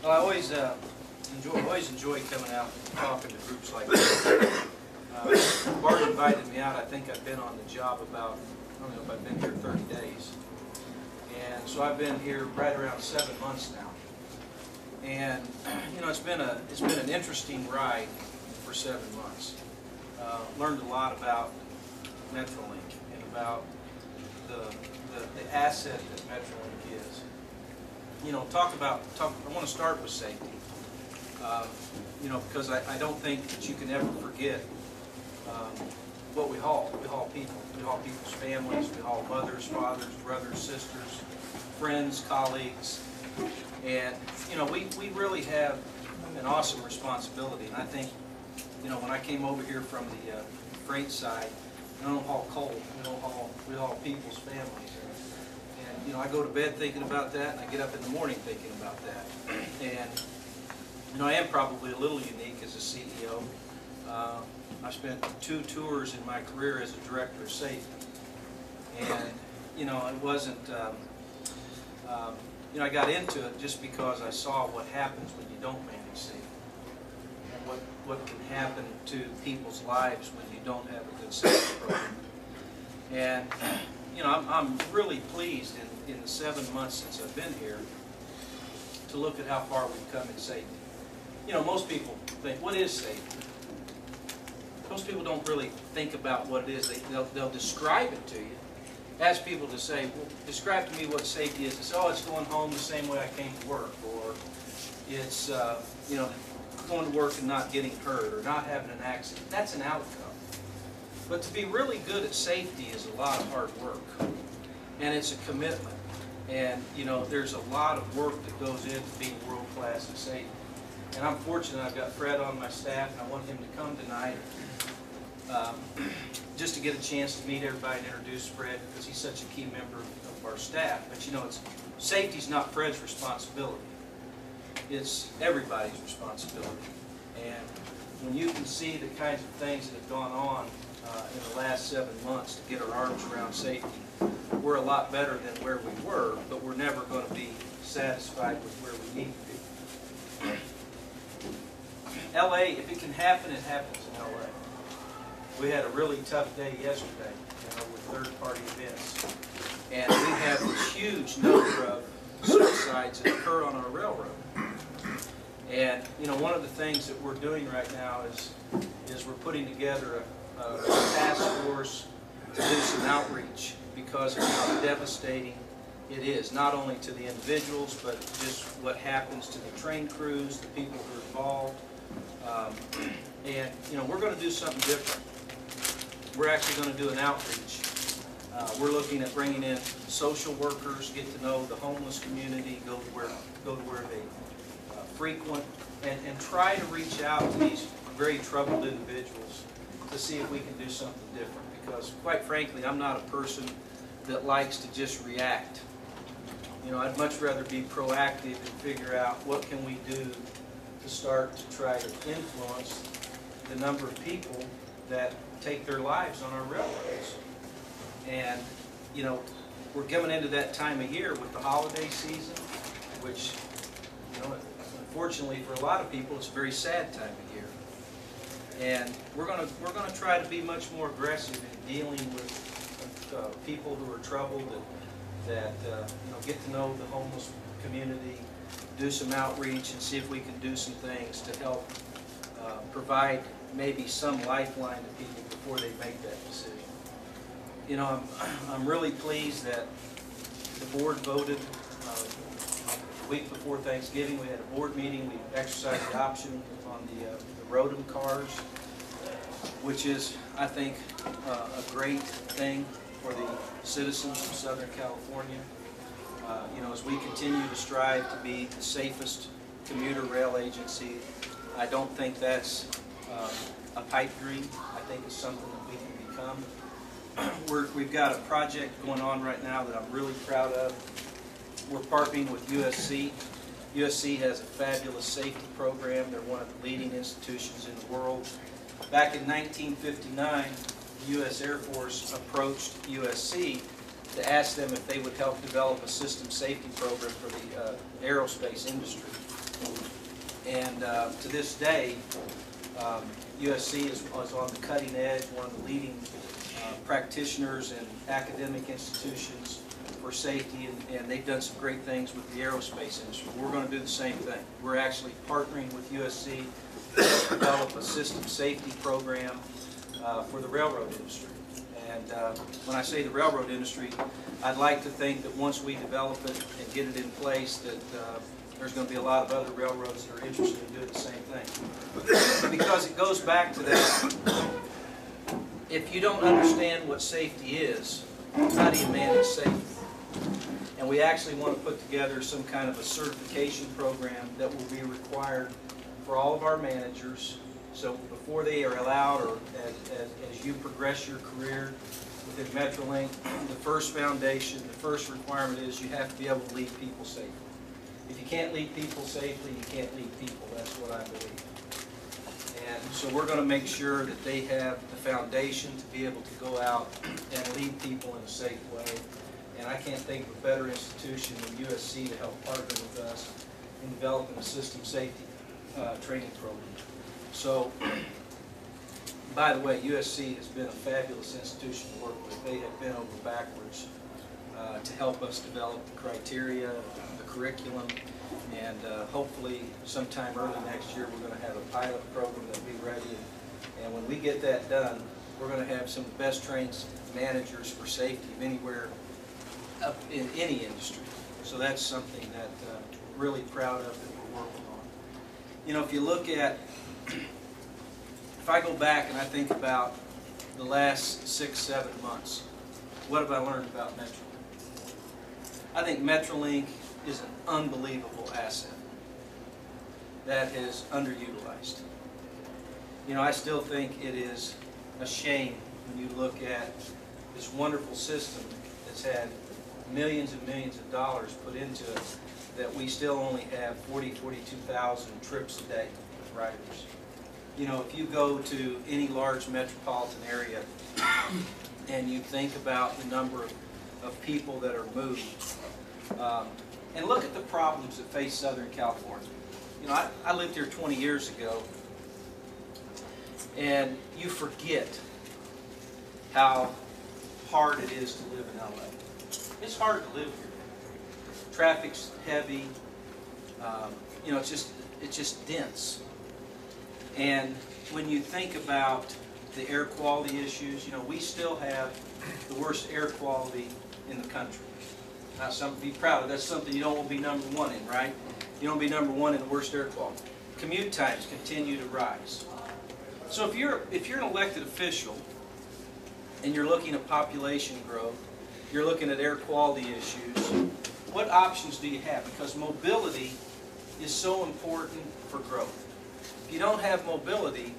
Well, I always enjoy coming out and talking to groups like this. Bart invited me out. I think I've been on the job about, I don't know if I've been here 30 days. And so I've been here right around 7 months now. And you know, it's been an interesting ride for 7 months. Learned a lot about Metrolink and about the asset that Metrolink is. You know, I want to start with safety. You know, because I don't think that you can ever forget what we haul. We haul people. We haul people's families. We haul mothers, fathers, brothers, sisters, friends, colleagues. And, you know, we really have an awesome responsibility. And I think, you know, when I came over here from the freight side, we don't haul coal. We haul people's families. And, you know, I go to bed thinking about that, and I get up in the morning thinking about that. And, you know, I am probably a little unique as a CEO. I spent 2 tours in my career as a director of safety. And, you know, it wasn't, you know, I got into it just because I saw what happens when you don't manage safety. And what can happen to people's lives when you don't have a good safety program. And, you know, I'm really pleased in the 7 months since I've been here to look at how far we've come in safety. You know, most people think, what is safety? Most people don't really think about what it is. They'll describe it to you. Ask people to say, well, describe to me what safety is. They say, oh, it's going home the same way I came to work, or it's, you know, going to work and not getting hurt, or not having an accident. That's an outcome. But to be really good at safety is a lot of hard work, and it's a commitment. And, you know, there's a lot of work that goes into being world-class at safety. And I'm fortunate I've got Fred on my staff, and I want him to come tonight just to get a chance to meet everybody and introduce Fred, because he's such a key member of our staff. But you know, safety's not Fred's responsibility. It's everybody's responsibility. And when you can see the kinds of things that have gone on in the last 7 months to get our arms around safety, we're a lot better than where we were, but we're never going to be satisfied with where we need to be. LA, if it can happen, it happens in LA. We had a really tough day yesterday, you know, with third-party events. And we have this huge number of suicides that occur on our railroad. And, you know, one of the things that we're doing right now is we're putting together a task force to do some outreach because of how devastating it is, not only to the individuals, but just what happens to the train crews, the people who are involved. And, you know, we're going to do something different. We're actually going to do an outreach. We're looking at bringing in social workers, get to know the homeless community, go to where they frequent, and try to reach out to these very troubled individuals to see if we can do something different. Because, quite frankly, I'm not a person that likes to just react. You know, I'd much rather be proactive and figure out what can we do to start to try to influence the number of people that take their lives on our railroads. And, you know, we're coming into that time of year with the holiday season, which, you know, unfortunately for a lot of people, it's a very sad time of year. And we're going to try to be much more aggressive in dealing with people who are troubled, that you know, get to know the homeless community, do some outreach, and see if we can do some things to help provide maybe some lifeline to people before they make that decision. You know, I'm really pleased that the board voted the week before Thanksgiving. We had a board meeting. We exercised the option on the Rotom cars, which is, I think, a great thing for the citizens of Southern California. You know, as we continue to strive to be the safest commuter rail agency, I don't think that's a pipe dream. I think it's something that we can become. We've got a project going on right now that I'm really proud of. We're partnering with USC. USC has a fabulous safety program. They're one of the leading institutions in the world. Back in 1959, the U.S. Air Force approached USC to ask them if they would help develop a system safety program for the aerospace industry. And to this day, USC is on the cutting edge, one of the leading practitioners and academic institutions for safety, and they've done some great things with the aerospace industry. We're going to do the same thing. We're actually partnering with USC to develop a system safety program for the railroad industry. And when I say the railroad industry, I'd like to think that once we develop it and get it in place, that there's going to be a lot of other railroads that are interested in doing the same thing. Because it goes back to that, if you don't understand what safety is, how do you manage safety? And we actually want to put together some kind of a certification program that will be required for all of our managers. So before they are allowed, or as you progress your career within Metrolink, the first foundation, the first requirement is you have to be able to lead people safely. If you can't lead people safely, you can't lead people. That's what I believe. And so we're going to make sure that they have the foundation to be able to go out and lead people in a safe way. And I can't think of a better institution than USC to help partner with us in developing a system safety training program. So, by the way, USC has been a fabulous institution to work with. They have been over backwards to help us develop the criteria, the curriculum, and hopefully sometime early next year we're going to have a pilot program that will be ready. And when we get that done, we're going to have some of the best trained managers for safety of anywhere up in any industry. So that's something that we're really proud of that we're working on. You know, if you look at, if I go back and I think about the last 6-7 months, what have I learned about Metrolink? I think Metrolink is an unbelievable asset that is underutilized. You know, I still think it is a shame when you look at this wonderful system that's had millions and millions of dollars put into it, that we still only have 42,000 trips a day with riders. You know, if you go to any large metropolitan area and you think about the number of people that are moved, and look at the problems that face Southern California. You know, I lived here 20 years ago, and you forget how hard it is to live in LA. It's hard to live here. Traffic's heavy. You know, it's just dense. And when you think about the air quality issues, you know, we still have the worst air quality in the country. Not something to be proud of. That's something you don't want to be number one in, right? You don't want to be number one in the worst air quality. Commute times continue to rise. So if you're an elected official and you're looking at population growth, you're looking at air quality issues, what options do you have? Because mobility is so important for growth. If you don't have mobility,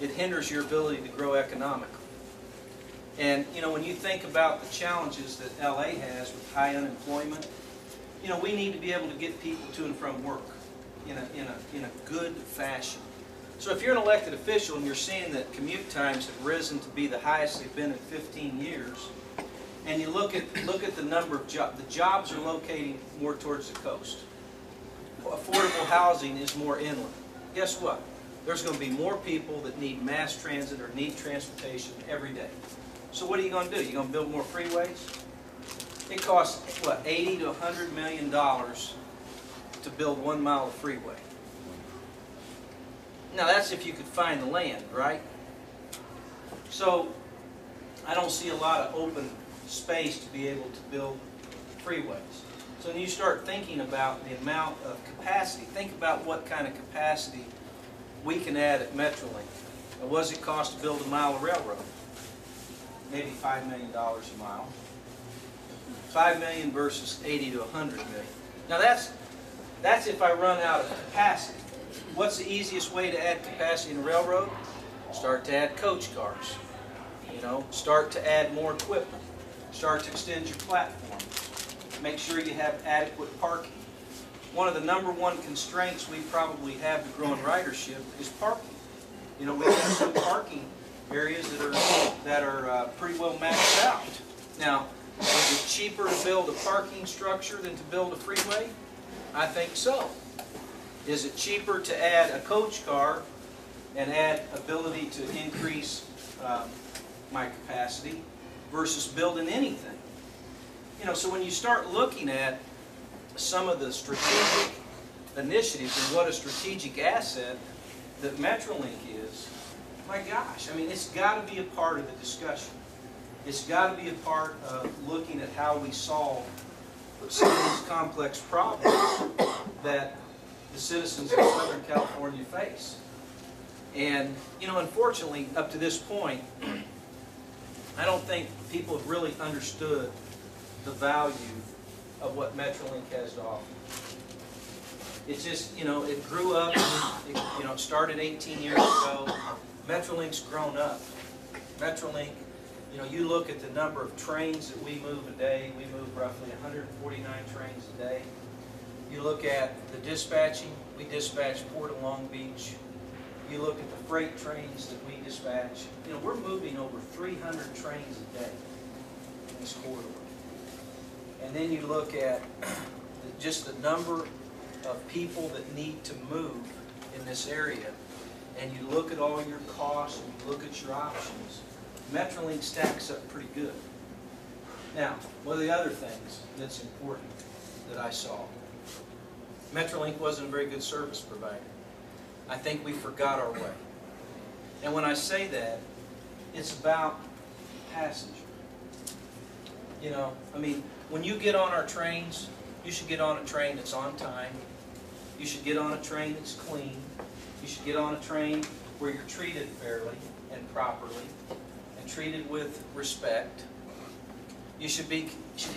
it hinders your ability to grow economically. And you know, when you think about the challenges that LA has with high unemployment, you know, we need to be able to get people to and from work in a good fashion. So if you're an elected official and you're seeing that commute times have risen to be the highest they've been in 15 years, and you look at the number of jobs, the jobs are locating more towards the coast. Affordable housing is more inland. Guess what? There's going to be more people that need mass transit or need transportation every day. So what are you going to do? You're going to build more freeways? It costs, what, $80 to $100 million to build 1 mile of freeway. Now that's if you could find the land, right? So I don't see a lot of open space to be able to build freeways. So when you start thinking about the amount of capacity, think about what kind of capacity we can add at Metrolink. What does it cost to build a mile of railroad? Maybe $5 million a mile. $5 million versus $80 to $100 million. Now that's if I run out of capacity. What's the easiest way to add capacity in a railroad? Start to add coach cars. You know, start to add more equipment. Start to extend your platform. Make sure you have adequate parking. One of the #1 constraints we probably have to growing ridership is parking. You know, we have some parking areas that are pretty well maxed out. Now, is it cheaper to build a parking structure than to build a freeway? I think so. Is it cheaper to add a coach car and add ability to increase my capacity versus building anything? You know, so when you start looking at some of the strategic initiatives and what a strategic asset that Metrolink is, my gosh, I mean, it's got to be a part of the discussion. It's got to be a part of looking at how we solve some of these complex problems that the citizens of Southern California face. And, you know, unfortunately, up to this point, I don't think people have really understood the value of what Metrolink has to offer. It's just, you know, it grew up, it started 18 years ago. Metrolink's grown up. Metrolink, you know, you look at the number of trains that we move a day. We move roughly 149 trains a day. You look at the dispatching. We dispatch Port of Long Beach. You look at the freight trains that we dispatch. You know, we're moving over 300 trains a day in this corridor. And then you look at just the number of people that need to move in this area, and you look at all your costs and you look at your options, Metrolink stacks up pretty good. Now, one of the other things that's important that I saw, Metrolink wasn't a very good service provider. I think we forgot our way. And when I say that, it's about passenger. You know, I mean, when you get on our trains, you should get on a train that's on time. You should get on a train that's clean. You should get on a train where you're treated fairly and properly and treated with respect. You should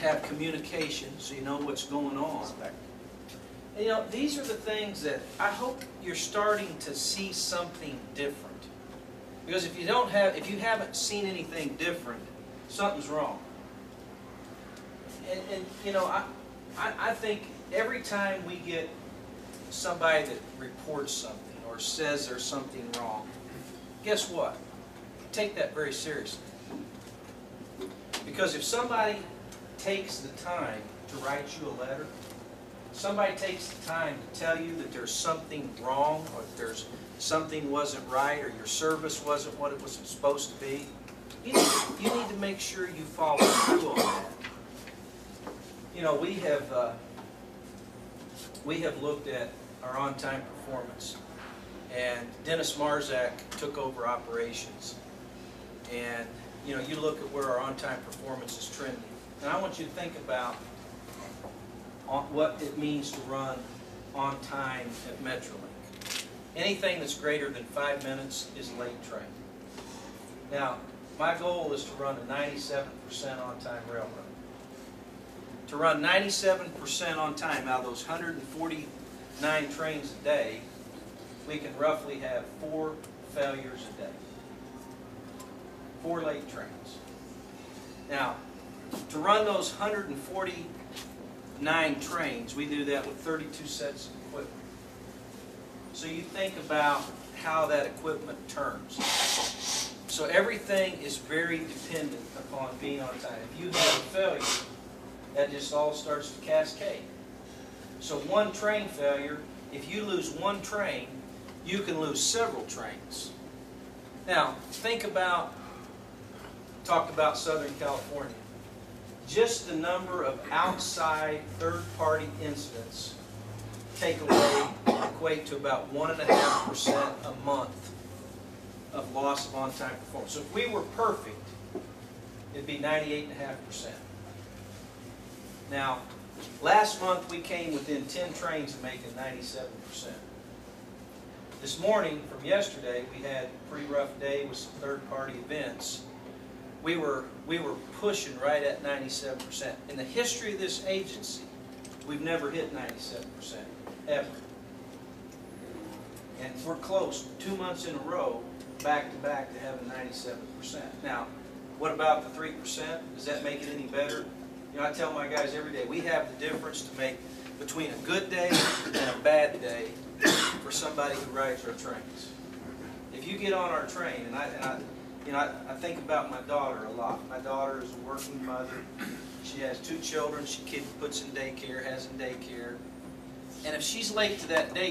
have communication so you know what's going on. And, you know, these are the things that I hope you're starting to see something different. Because if you haven't seen anything different, something's wrong. And you know, I think every time we get somebody that reports something or says there's something wrong, guess what? Take that very seriously. Because if somebody takes the time to write you a letter, somebody takes the time to tell you that there's something wrong or that there's something wasn't right or your service wasn't what it was supposed to be, you need to make sure you follow through on that. You know, we have looked at our on-time performance, and Dennis Marzak took over operations. And you know, you look at where our on-time performance is trending, and I want you to think about what it means to run on time at Metrolink. Anything that's greater than 5 minutes is a late train. Now, my goal is to run a 97% on-time railroad. To run 97% on time out of those 149 trains a day, we can roughly have 4 failures a day. 4 late trains. Now, to run those 149 trains, we do that with 32 sets of equipment. So you think about how that equipment turns. So everything is very dependent upon being on time. If you have a failure, that just all starts to cascade. So one train failure, if you lose one train, you can lose several trains. Now, talk about Southern California. Just the number of outside third-party incidents equate to about 1.5% a month of loss of on-time performance. So if we were perfect, it'd be 98.5%. Now, last month we came within 10 trains of making 97%. This morning, from yesterday, we had a pretty rough day with some third-party events. We were pushing right at 97%. In the history of this agency, we've never hit 97%, ever. And we're close, 2 months in a row, back-to-back, to having 97%. Now, what about the 3%? Does that make it any better? You know, I tell my guys every day, we have the difference to make between a good day and a bad day for somebody who rides our trains. If you get on our train, and I think about my daughter a lot. My daughter is a working mother. She has 2 children she puts in daycare, has in daycare. And if she's late to that day